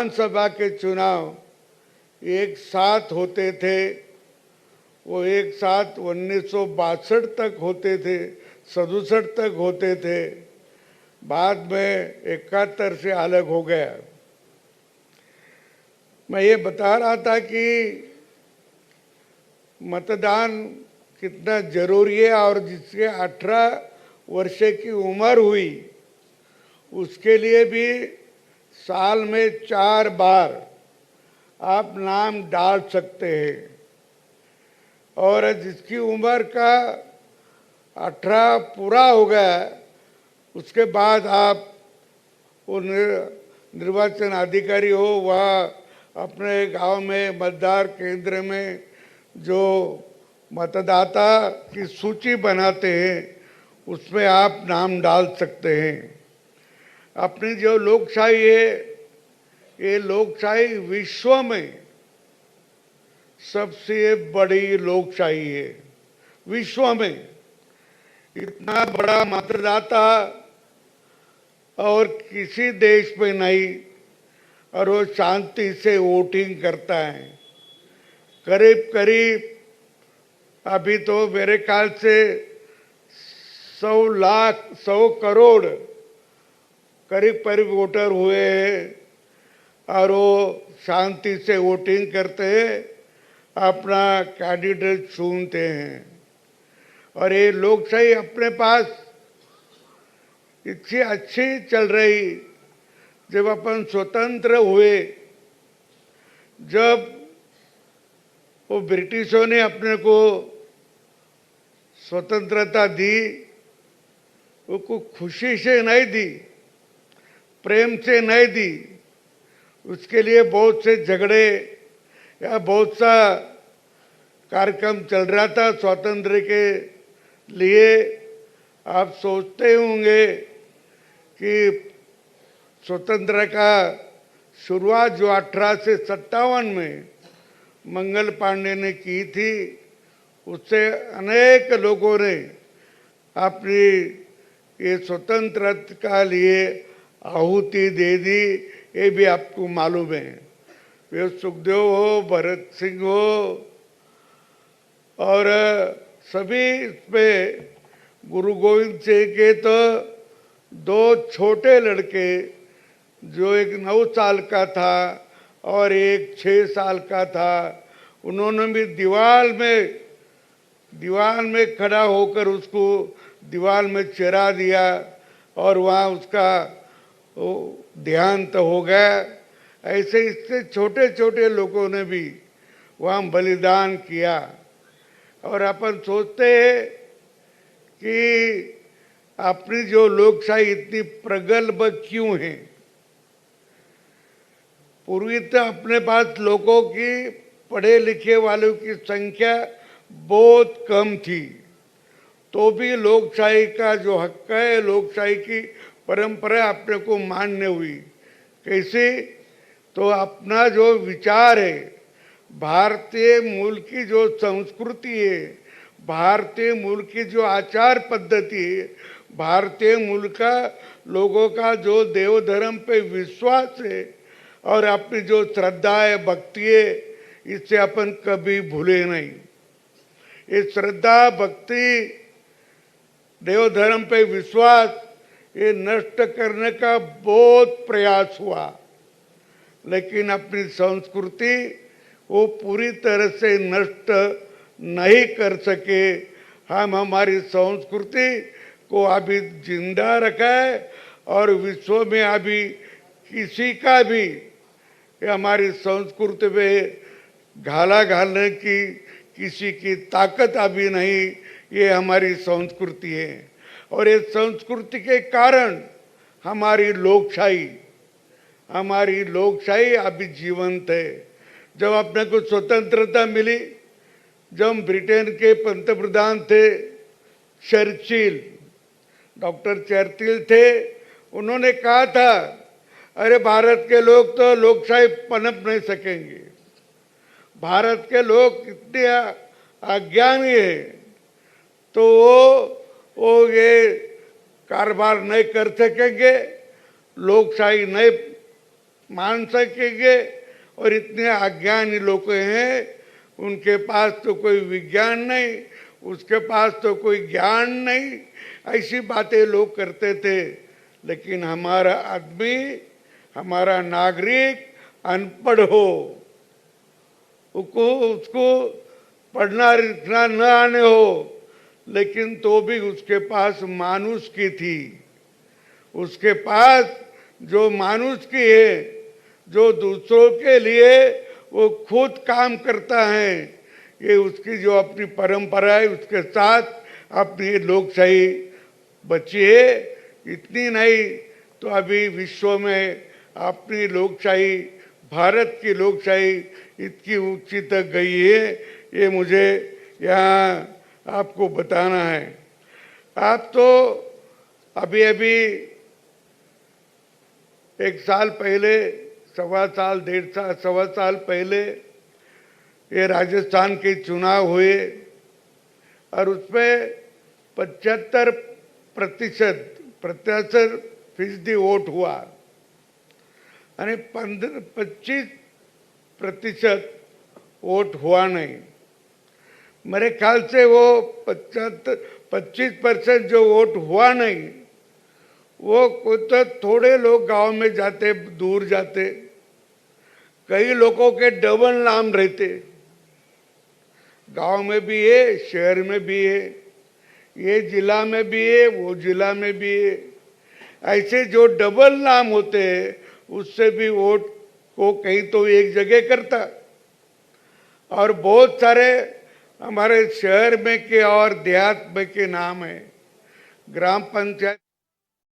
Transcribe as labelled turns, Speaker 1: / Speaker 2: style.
Speaker 1: विधानसभा के चुनाव एक साथ होते थे, वो एक साथ 1962 तक होते थे, 67 तक होते थे, बाद में 71 से अलग हो गया। मैं ये बता रहा था कि मतदान कितना जरूरी है और जिसके 18 वर्ष की उम्र हुई उसके लिए भी साल में 4 बार आप नाम डाल सकते हैं। और जिसकी उम्र का 18 पूरा हो गया उसके बाद आप वो निर्वाचन अधिकारी हो, वह अपने गांव में मतदान केंद्र में जो मतदाता की सूची बनाते हैं उसमें आप नाम डाल सकते हैं। अपनी जो लोकशाही है, ये लोकशाही विश्व में सबसे बड़ी लोकशाही है। विश्व में इतना बड़ा मतदाता और किसी देश में नहीं, और वो शांति से वोटिंग करता है। करीब करीब अभी तो मेरे ख्याल से 100 करोड़ करीब करीब वोटर हुए हैं और वो शांति से वोटिंग करते हैं, अपना कैंडिडेट चुनते हैं। और ये लोकशाही अपने पास इतनी अच्छी चल रही, जब अपन स्वतंत्र हुए, जब वो ब्रिटिशों ने अपने को स्वतंत्रता दी, वो को खुशी से नहीं दी, प्रेम से नहीं दी, उसके लिए बहुत से झगड़े या बहुत सा कार्यक्रम चल रहा था स्वातंत्र्य के लिए। आप सोचते होंगे कि स्वतंत्र का शुरुआत जो 1857 में मंगल पांडे ने की थी, उससे अनेक लोगों ने अपनी ये स्वतंत्रता का लिए आहुति दे दी। ये भी आपको मालूम है। वे सुखदेव हो, भगत सिंह हो, और सभी इसमें गुरु गोविंद सिंह के तो 2 छोटे लड़के, जो एक 9 साल का था और एक 6 साल का था, उन्होंने भी दीवार में खड़ा होकर उसको दीवार में चढ़ा दिया और वहाँ उसका देहांत हो गया। ऐसे इससे छोटे छोटे लोगों ने भी वहाँ बलिदान किया। और अपन सोचते हैं कि अपनी जो लोकशाही इतनी प्रगल्भ क्यों है। पूर्वी तो अपने पास लोगों की, पढ़े लिखे वालों की संख्या बहुत कम थी, तो भी लोकशाही का जो हक है, लोकशाही की परंपरा अपने को मान्य हुई। कैसे? तो अपना जो विचार है, भारतीय मूल की जो संस्कृति है, भारतीय मूल की जो आचार पद्धति है, भारतीय मूल का लोगों का जो देव धर्म पे विश्वास है और अपनी जो श्रद्धा है, भक्ति है, इससे अपन कभी भूले नहीं। ये श्रद्धा, भक्ति, देव धर्म पे विश्वास, ये नष्ट करने का बहुत प्रयास हुआ, लेकिन अपनी संस्कृति वो पूरी तरह से नष्ट नहीं कर सके। हम हमारी संस्कृति को अभी जिंदा रखा है और विश्व में अभी किसी का भी हमारी संस्कृति में घाला घालने की किसी की ताकत अभी नहीं। ये हमारी संस्कृति है और ये संस्कृति के कारण हमारी लोकशाही अभी जीवंत है। जब अपने को स्वतंत्रता मिली, जब ब्रिटेन के पंतप्रधान थे चर्चिल, डॉक्टर चर्चिल थे, उन्होंने कहा था, अरे भारत के लोग तो लोकशाही पनप नहीं सकेंगे, भारत के लोग कितने अज्ञानी है, तो वो ये कारोबार नहीं कर सकेंगे, लोकशाही नहीं मान सकेंगे। और इतने अज्ञानी लोग हैं, उनके पास तो कोई विज्ञान नहीं, उसके पास तो कोई ज्ञान नहीं, ऐसी बातें लोग करते थे। लेकिन हमारा आदमी, हमारा नागरिक अनपढ़ हो, उसको पढ़ना लिखना न आने हो, लेकिन तो भी उसके पास मानुष की थी। उसके पास जो मानुष की है, जो दूसरों के लिए वो खुद काम करता है, ये उसकी जो अपनी परंपरा है, उसके साथ अपनी लोकशाही बची है। इतनी नहीं तो अभी विश्व में अपनी लोकशाही, भारत की लोकशाही इतनी ऊंची तक गई है, ये मुझे यहाँ आपको बताना है। आप तो अभी अभी एक साल पहले, सवा साल, डेढ़ साल, सवा साल पहले ये राजस्थान के चुनाव हुए और उसमें 75% वोट हुआ और 25% वोट हुआ नहीं। मेरे ख्याल से वो 25% जो वोट हुआ नहीं, वो कुछ तो थोड़े लोग गांव में जाते, दूर जाते, कई लोगों के डबल नाम रहते, गांव में भी है, शहर में भी है, ये जिला में भी है, वो जिला में भी है। ऐसे जो डबल नाम होते हैं, उससे भी वोट को कहीं तो एक जगह करता। और बहुत सारे हमारे शहर में के और देहात में के नाम है, ग्राम पंचायत